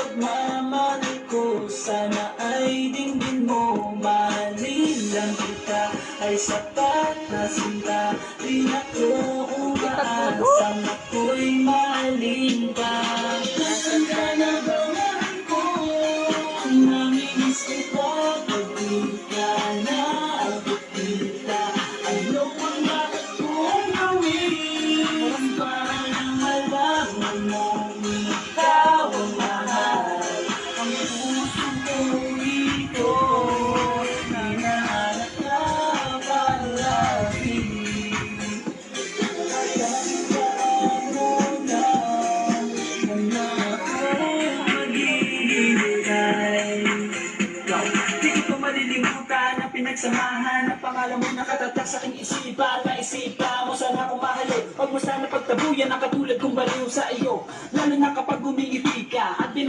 pagmamahal ko, sana ay dinggin mo. Mahalin lang kita ay sapat na sinta. Di na ko umaasang ako'y mahalin ka. Nasaan ka na ba mahal ko? Namimiss kita pag di ka naabot kita. Ano bang bakit kong gawin para nang malaman mong ikaw ang mahal? Ang puso ko ito hinahanap na palagi. Tandaan mo na na ako'y maghihintay. Di ko malilimutan ang pinagsamahan. Ang pangalan mo nakatatak sa aking isipan. Naisipan mo sana akong mahalin. Huwag mo sana pagtabuyan ang katulad kong baliw sa iyo. Lalo na kapag umingiti ka at